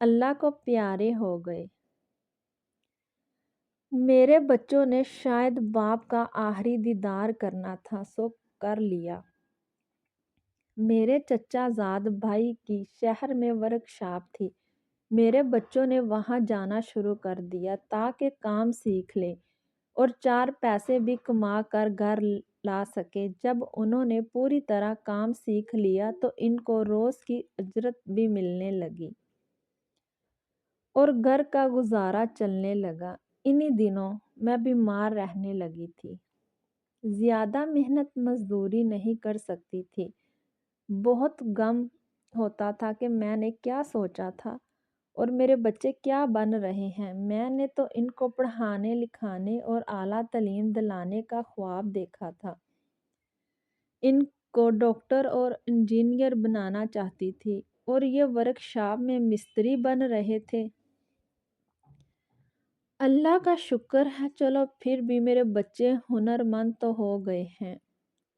اللہ کو پیارے ہو گئے۔ میرے بچوں نے شاید باپ کا آخری دیدار کرنا تھا سو کر لیا۔ میرے چچا زاد بھائی کی شہر میں ورکشاپ تھی۔ میرے بچوں نے وہاں جانا شروع کر دیا تاکہ کام سیکھ لیں اور 4 پیسے بھی کما کر گھر لا سکے۔ جب انہوں نے پوری طرح کام سیکھ لیا تو ان کو روز کی اجرت بھی ملنے لگی اور گھر کا گزارا چلنے لگا۔ انہی دنوں میں بیمار رہنے لگی تھی۔ زیادہ محنت مزدوری نہیں کر سکتی تھی۔ بہت غم ہوتا تھا کہ میں نے کیا سوچا تھا اور میرے بچے کیا بن رہے ہیں۔ میں نے تو ان کو پڑھانے لکھانے اور اعلیٰ تعلیم دلانے کا خواب دیکھا تھا۔ ان کو ڈاکٹر اور انجینئر بنانا چاہتی تھی اور یہ ورکشاپ میں مستری بن رہے تھے۔ اللہ کا شکر ہے چلو پھر بھی میرے بچے ہنرمند تو ہو گئے ہیں۔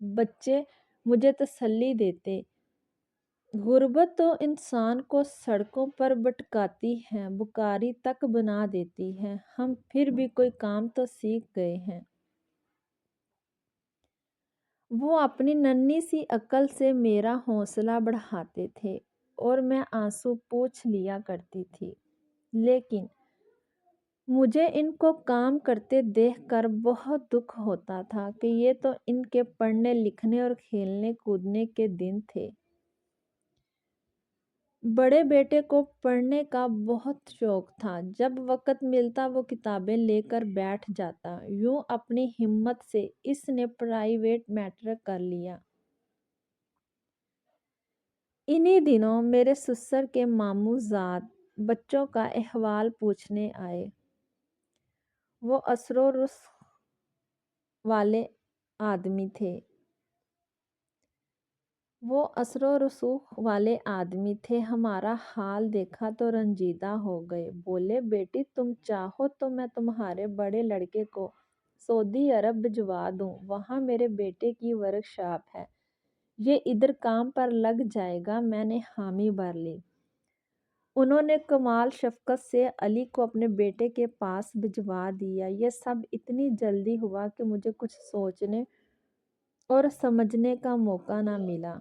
بچے مجھے تسلی دیتے۔ غربت تو انسان کو سڑکوں پر بھٹکاتی ہے، بھکاری تک بنا دیتی ہے۔ ہم پھر بھی کوئی کام تو سیکھ گئے ہیں۔ وہ اپنی ننھی سی عقل سے میرا حوصلہ بڑھاتے تھے اور میں آنسو پوچھ لیا کرتی تھی، لیکن مجھے ان کو کام کرتے دیکھ کر بہت دکھ ہوتا تھا کہ یہ تو ان کے پڑھنے لکھنے اور کھیلنے کودنے کے دن تھے۔ بڑے بیٹے کو پڑھنے کا بہت شوق تھا۔ جب وقت ملتا وہ کتابیں لے کر بیٹھ جاتا۔ یوں اپنی ہمت سے اس نے پرائیویٹ میٹرک کر لیا۔ انہی دنوں میرے سسر کے ماموں زاد بچوں کا احوال پوچھنے آئے۔ وہ اثر و رسوخ والے آدمی تھے۔ ہمارا حال دیکھا تو رنجیدہ ہو گئے۔ بولے بیٹی تم چاہو تو میں تمہارے بڑے لڑکے کو سعودی عرب بھجوا دوں، وہاں میرے بیٹے کی ورکشاپ ہے، یہ ادھر کام پر لگ جائے گا۔ میں نے حامی بھر لی۔ انہوں نے کمال شفقت سے علی کو اپنے بیٹے کے پاس بھجوا دیا۔ یہ سب اتنی جلدی ہوا کہ مجھے کچھ سوچنے اور سمجھنے کا موقع نہ ملا۔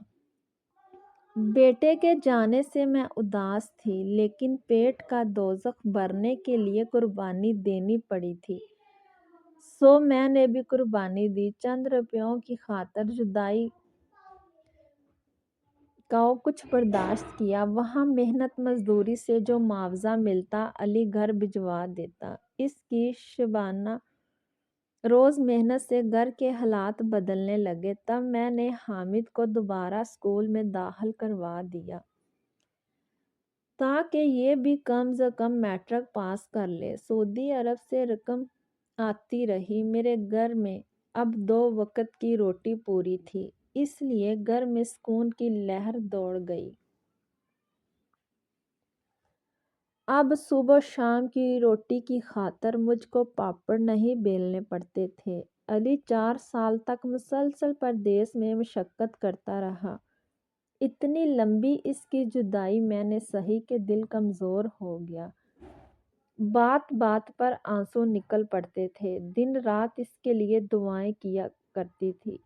بیٹے کے جانے سے میں اداس تھی، لیکن پیٹ کا دوزخ بھرنے کے لیے قربانی دینی پڑی تھی، سو میں نے بھی قربانی دی۔ چند روپیوں کی خاطر جدائی کا کچھ برداشت کیا۔ وہاں محنت مزدوری سے جو معاوضہ ملتا علی گھر بھجوا دیتا۔ اس کی شبانہ روز محنت سے گھر کے حالات بدلنے لگے۔ تب میں نے حامد کو دوبارہ اسکول میں داخل کروا دیا تاکہ یہ بھی کم از کم میٹرک پاس کر لے۔ سعودی عرب سے رقم آتی رہی۔ میرے گھر میں اب 2 وقت کی روٹی پوری تھی، اس لیے گھر میں سکون کی لہر دوڑ گئی۔ اب صبح و شام کی روٹی کی خاطر مجھ کو پاپڑ نہیں بیلنے پڑتے تھے۔ علی 4 سال تک مسلسل پردیس میں مشقت کرتا رہا۔ اتنی لمبی اس کی جدائی میں نے سہی کہ دل کمزور ہو گیا۔ بات بات پر آنسو نکل پڑتے تھے۔ دن رات اس کے لیے دعائیں کیا کرتی تھی۔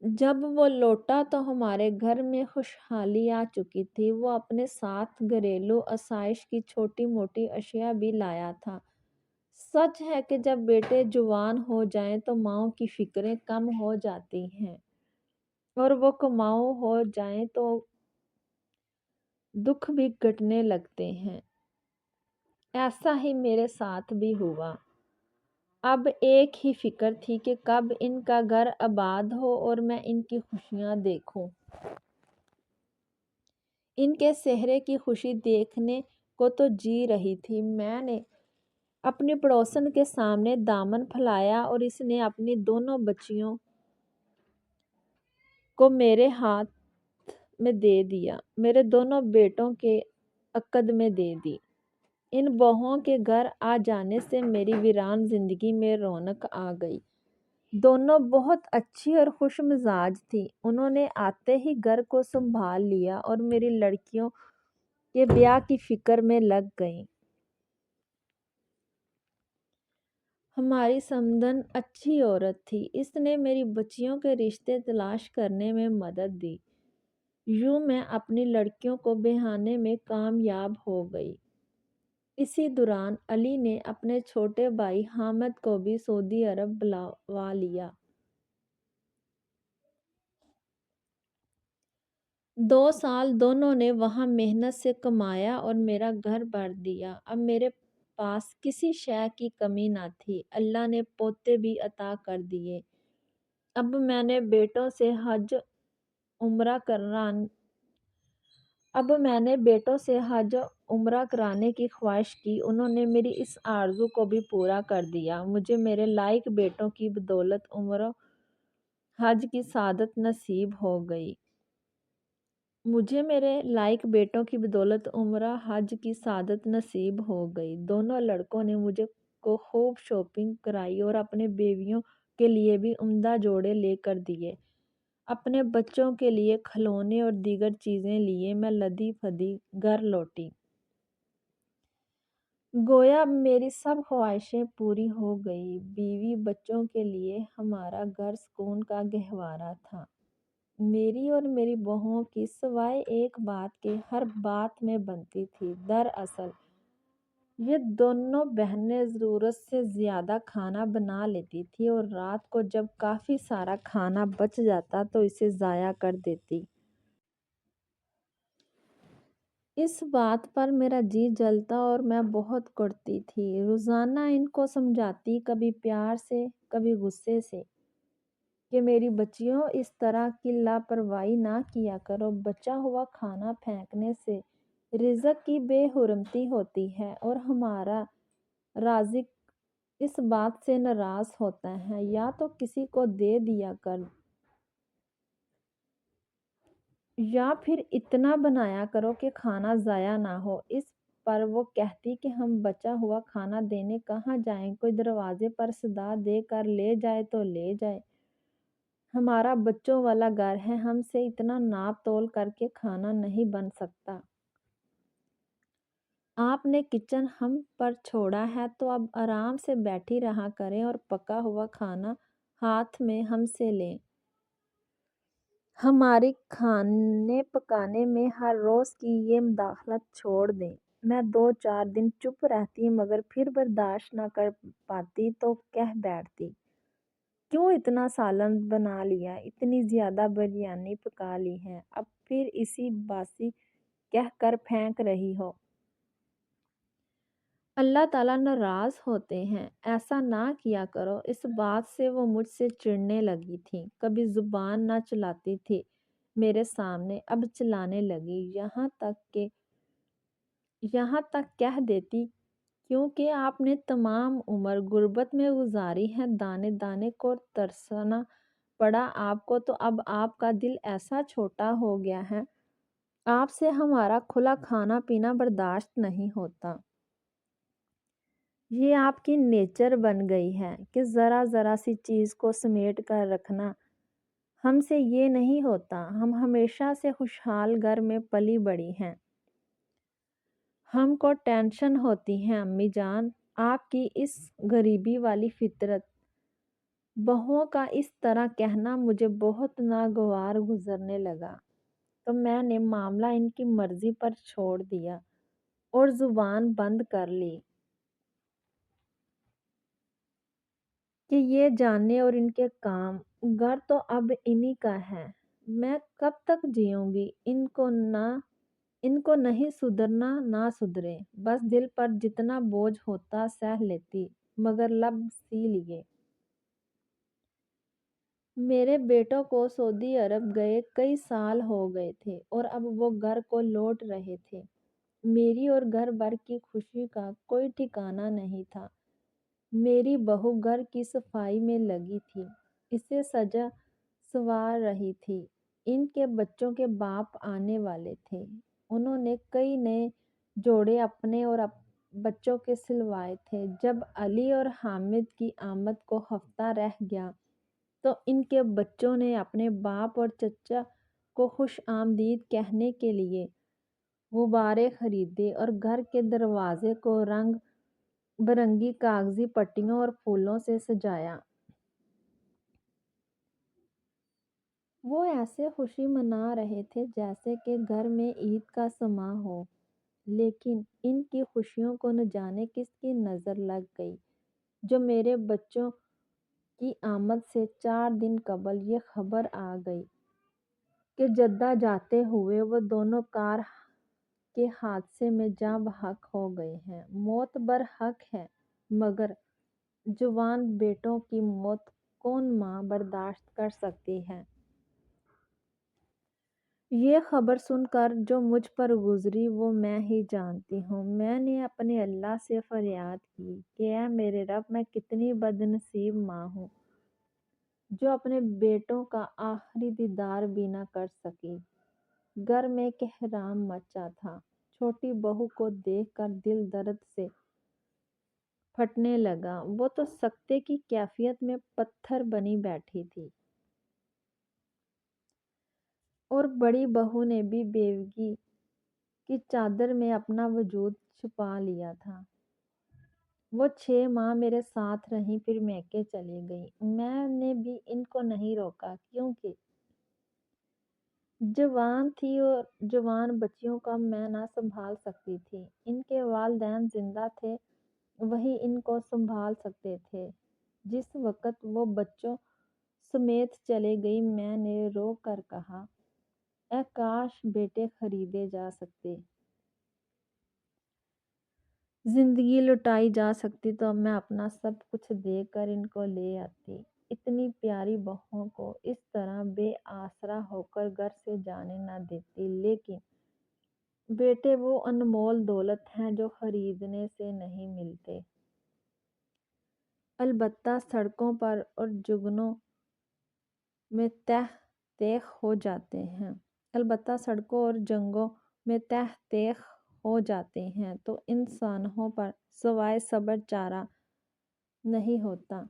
جب وہ لوٹا تو ہمارے گھر میں خوشحالی آ چکی تھی۔ وہ اپنے ساتھ گھریلو آسائش کی چھوٹی موٹی اشیاء بھی لایا تھا۔ سچ ہے کہ جب بیٹے جوان ہو جائیں تو ماؤں کی فکریں کم ہو جاتی ہیں اور وہ کماؤ ہو جائیں تو دکھ بھی گھٹنے لگتے ہیں۔ ایسا ہی میرے ساتھ بھی ہوا۔ اب ایک ہی فکر تھی کہ کب ان کا گھر آباد ہو اور میں ان کی خوشیاں دیکھوں۔ ان کے چہرے کی خوشی دیکھنے کو تو جی رہی تھی۔ میں نے اپنی پڑوسن کے سامنے دامن پھیلایا اور اس نے اپنی دونوں بچیوں کو میرے ہاتھ میں دے دیا، میرے دونوں بیٹوں کے عقد میں دے دی۔ ان بہوؤں کے گھر آ جانے سے میری ویران زندگی میں رونق آ گئی۔ دونوں بہت اچھی اور خوش مزاج تھی۔ انہوں نے آتے ہی گھر کو سنبھال لیا اور میری لڑکیوں کے بیاہ کی فکر میں لگ گئیں۔ ہماری سمندن اچھی عورت تھی، اس نے میری بچیوں کے رشتے تلاش کرنے میں مدد دی۔ یوں میں اپنی لڑکیوں کو بہانے میں کامیاب ہو گئی۔ اسی دوران علی نے اپنے چھوٹے بھائی حامد کو بھی سعودی عرب بلوا لیا۔ 2 سال دونوں نے وہاں محنت سے کمایا اور میرا گھر بھر دیا۔ اب میرے پاس کسی شے کی کمی نہ تھی۔ اللہ نے پوتے بھی عطا کر دیے۔ اب میں نے بیٹوں سے حج عمرہ کرانے کی خواہش کی، انہوں نے میری اس آرزو کو بھی پورا کر دیا۔ مجھے میرے لائق بیٹوں کی بدولت عمرہ حج کی سعادت نصیب ہو گئی۔ دونوں لڑکوں نے مجھے کو خوب شاپنگ کرائی اور اپنے بیویوں کے لیے بھی عمدہ جوڑے لے کر دیے۔ اپنے بچوں کے لیے کھلونے اور دیگر چیزیں لیے میں لدی پھدی گھر لوٹی۔ گویا اب میری سب خواہشیں پوری ہو گئی۔ بیوی بچوں کے لیے ہمارا گھر سکون کا گہوارہ تھا۔ میری اور میری بہوؤں کی سوائے ایک بات کے ہر بات میں بنتی تھی۔ دراصل یہ دونوں بہنیں ضرورت سے زیادہ کھانا بنا لیتی تھیں اور رات کو جب کافی سارا کھانا بچ جاتا تو اسے ضائع کر دیتی۔ اس بات پر میرا جی جلتا اور میں بہت کڑتی تھی۔ روزانہ ان کو سمجھاتی، کبھی پیار سے کبھی غصے سے، کہ میری بچیوں اس طرح کی لاپرواہی نہ کیا کرو۔ بچا ہوا کھانا پھینکنے سے رزق کی بے حرمتی ہوتی ہے اور ہمارا رازق اس بات سے ناراض ہوتا ہے۔ یا تو کسی کو دے دیا کر یا پھر اتنا بنایا کرو کہ کھانا ضائع نہ ہو۔ اس پر وہ کہتی کہ ہم بچا ہوا کھانا دینے کہاں جائیں، کوئی دروازے پر صدا دے کر لے جائے تو لے جائے۔ ہمارا بچوں والا گھر ہے، ہم سے اتنا ناپ تول کر کے کھانا نہیں بن سکتا۔ آپ نے کچن ہم پر چھوڑا ہے تو اب آرام سے بیٹھی رہا کریں اور پکا ہوا کھانا ہاتھ میں ہم سے لیں۔ ہماری کھانے پکانے میں ہر روز کی یہ مداخلت چھوڑ دیں۔ میں 2-4 دن چپ رہتی مگر پھر برداشت نہ کر پاتی تو کہہ بیٹھتی، کیوں اتنا سالن بنا لیا، اتنی زیادہ بریانی پکا لی ہے، اب پھر اسی باسی کہہ کر پھینک رہی ہو۔ اللہ تعالیٰ ناراض ہوتے ہیں، ایسا نہ کیا کرو۔ اس بات سے وہ مجھ سے چڑھنے لگی تھیں۔ کبھی زبان نہ چلاتی تھی میرے سامنے، اب چلانے لگی، یہاں تک کہہ دیتی کیونکہ آپ نے تمام عمر غربت میں گزاری ہے، دانے دانے کو ترسنا پڑا آپ کو، تو اب آپ کا دل ایسا چھوٹا ہو گیا ہے، آپ سے ہمارا کھلا کھانا پینا برداشت نہیں ہوتا۔ یہ آپ کی نیچر بن گئی ہے کہ ذرا ذرا سی چیز کو سمیٹ کر رکھنا۔ ہم سے یہ نہیں ہوتا، ہم ہمیشہ سے خوشحال گھر میں پلی بڑھی ہیں۔ ہم کو ٹینشن ہوتی ہے امی جان۔ آپ کی اس غریبی والی فطرت۔ بہوؤں کا اس طرح کہنا مجھے بہت ناگوار گزرنے لگا، تو میں نے معاملہ ان کی مرضی پر چھوڑ دیا اور زبان بند کر لی کہ یہ جانے اور ان کے کام۔ گھر تو اب انہی کا ہے، میں کب تک جیوں گی؟ ان کو نہیں سدھرنا نہ سدھرے، بس دل پر جتنا بوجھ ہوتا سہ لیتی، مگر لب سی لیے۔ میرے بیٹوں کو سعودی عرب گئے کئی سال ہو گئے تھے اور اب وہ گھر کو لوٹ رہے تھے۔ میری اور گھر بھر کی خوشی کا کوئی ٹھکانہ نہیں تھا۔ میری بہو گھر کی صفائی میں لگی تھی، اسے سجا سنوار رہی تھی۔ ان کے بچوں کے باپ آنے والے تھے، انہوں نے کئی نئے جوڑے اپنے اور بچوں کے سلوائے تھے۔ جب علی اور حامد کی آمد کو ہفتہ رہ گیا تو ان کے بچوں نے اپنے باپ اور چچا کو خوش آمدید کہنے کے لیے غبارے خریدے اور گھر کے دروازے کو رنگ برنگی کاغذی پٹیوں اور پھولوں سے سجایا۔ وہ ایسے خوشی منا رہے تھے جیسے کہ گھر میں عید کا سماں ہو، لیکن ان کی خوشیوں کو نہ جانے کس کی نظر لگ گئی، جو میرے بچوں کی آمد سے 4 دن قبل یہ خبر آ گئی کہ جدہ جاتے ہوئے وہ دونوں کار کے حادثے میں جاں بحق ہو گئے ہیں۔ موت برحق ہے، مگر جوان بیٹوں کی موت کون ماں برداشت کر سکتی ہے؟ یہ خبر سن کر جو مجھ پر گزری وہ میں ہی جانتی ہوں۔ میں نے اپنے اللہ سے فریاد کی کہ اے میرے رب، میں کتنی بد نصیب ماں ہوں جو اپنے بیٹوں کا آخری دیدار بھی نہ کر سکی۔ گھر میں کہرام مچا تھا۔ چھوٹی بہو کو دیکھ کر دل درد سے پھٹنے لگا۔ وہ تو سکتے کی کیفیت میں پتھر بنی بیٹھی تھی، اور بڑی بہو نے بھی بیوگی کی چادر میں اپنا وجود چھپا لیا تھا۔ وہ 6 ماہ میرے ساتھ رہیں، پھر میکے چلی گئیں۔ میں نے بھی ان کو نہیں روکا، کیونکہ جوان تھی اور جوان بچیوں کا میں نہ سنبھال سکتی تھی۔ ان کے والدین زندہ تھے، وہی ان کو سنبھال سکتے تھے۔ جس وقت وہ بچوں سمیت چلے گئی، میں نے رو کر کہا، اے کاش بیٹے خریدے جا سکتے، زندگی لٹائی جا سکتی تو اب میں اپنا سب کچھ دے کر ان کو لے آتی۔ اتنی پیاری بہوؤں کو اس طرح بے آسرا ہو کر گھر سے جانے نہ دیتی۔ لیکن بیٹے وہ انمول دولت ہیں جو خریدنے سے نہیں ملتے، البتہ سڑکوں پر اور جگنوں میں تہ تیغ ہو جاتے ہیں۔ البتہ سڑکوں اور جنگوں میں تہ تیغ ہو جاتے ہیں تو انسانوں پر سوائے صبر چارہ نہیں ہوتا۔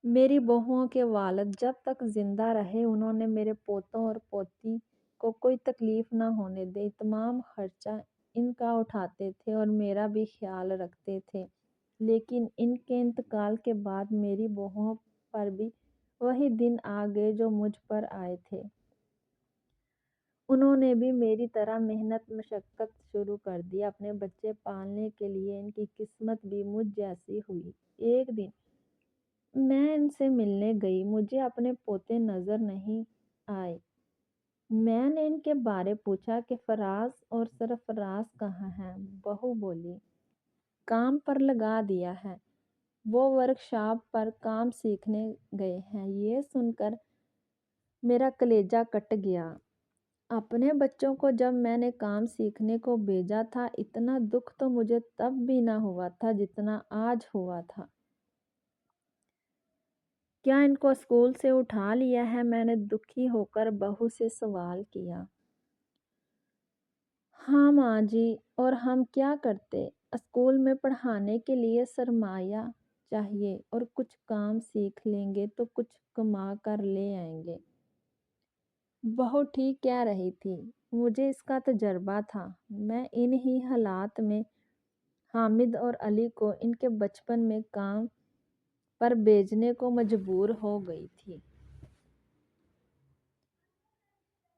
میری بہوؤں کے والد جب تک زندہ رہے، انہوں نے میرے پوتوں اور پوتی کو کوئی تکلیف نہ ہونے دی۔ تمام خرچہ ان کا اٹھاتے تھے اور میرا بھی خیال رکھتے تھے۔ لیکن ان کے انتقال کے بعد میری بہوؤں پر بھی وہی دن آ گئے جو مجھ پر آئے تھے۔ انہوں نے بھی میری طرح محنت مشقت شروع کر دی۔ اپنے بچے پالنے کے لیے ان کی قسمت بھی مجھ جیسی ہوئی۔ ایک دن میں ان سے ملنے گئی، مجھے اپنے پوتے نظر نہیں آئے۔ میں نے ان کے بارے پوچھا کہ فراز اور سرفراز کہاں ہیں؟ بہو بولی، کام پر لگا دیا ہے، وہ ورکشاپ پر کام سیکھنے گئے ہیں۔ یہ سن کر میرا کلیجہ کٹ گیا۔ اپنے بچوں کو جب میں نے کام سیکھنے کو بھیجا تھا، اتنا دکھ تو مجھے تب بھی نہ ہوا تھا جتنا آج ہوا تھا۔ کیا ان کو اسکول سے اٹھا لیا ہے؟ میں نے دکھی ہو کر بہو سے سوال کیا۔ ہاں ماں جی، اور ہم کیا کرتے؟ اسکول میں پڑھانے کے لیے سرمایہ چاہیے، اور کچھ کام سیکھ لیں گے تو کچھ کما کر لے آئیں گے۔ بہو ٹھیک کہہ رہی تھی، مجھے اس کا تجربہ تھا۔ میں انہی حالات میں حامد اور علی کو ان کے بچپن میں کام پر بھیجنے کو مجبور ہو گئی تھی۔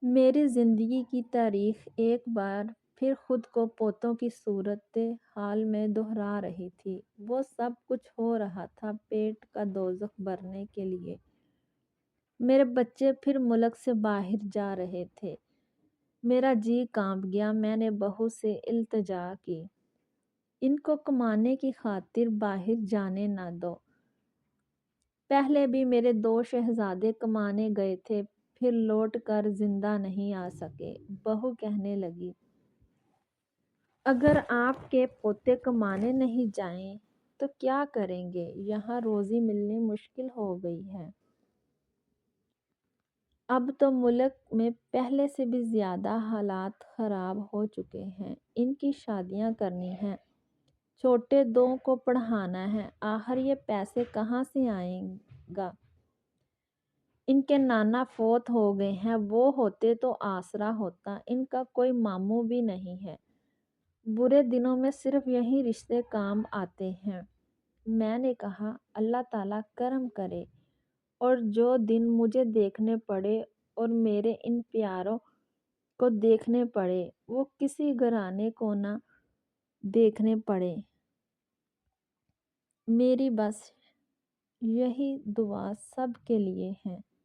میری زندگی کی تاریخ ایک بار پھر خود کو پوتوں کی صورت حال میں دہرا رہی تھی۔ وہ سب کچھ ہو رہا تھا پیٹ کا دوزخ بھرنے کے لیے۔ میرے بچے پھر ملک سے باہر جا رہے تھے۔ میرا جی کانپ گیا۔ میں نے بہو سے التجا کی، ان کو کمانے کی خاطر باہر جانے نہ دو۔ پہلے بھی میرے 2 شہزادے کمانے گئے تھے، پھر لوٹ کر زندہ نہیں آ سکے۔ بہو کہنے لگی، اگر آپ کے پوتے کمانے نہیں جائیں تو کیا کریں گے؟ یہاں روزی ملنی مشکل ہو گئی ہے۔ اب تو ملک میں پہلے سے بھی زیادہ حالات خراب ہو چکے ہیں۔ ان کی شادیاں کرنی ہیں، چھوٹے 2 کو پڑھانا ہے، آخر یہ پیسے کہاں سے آئیں گا۔ ان کے نانا فوت ہو گئے ہیں، وہ ہوتے تو آسرا ہوتا، ان کا کوئی ماموں بھی نہیں ہے۔ برے دنوں میں صرف یہی رشتے کام آتے ہیں۔ میں نے کہا اللہ تعالیٰ کرم کرے اور جو دن مجھے دیکھنے پڑے اور میرے ان پیاروں کو دیکھنے پڑے وہ کسی گھرانے کو نہ دیکھنے پڑے۔ میری بس یہی دعا سب کے لیے ہے۔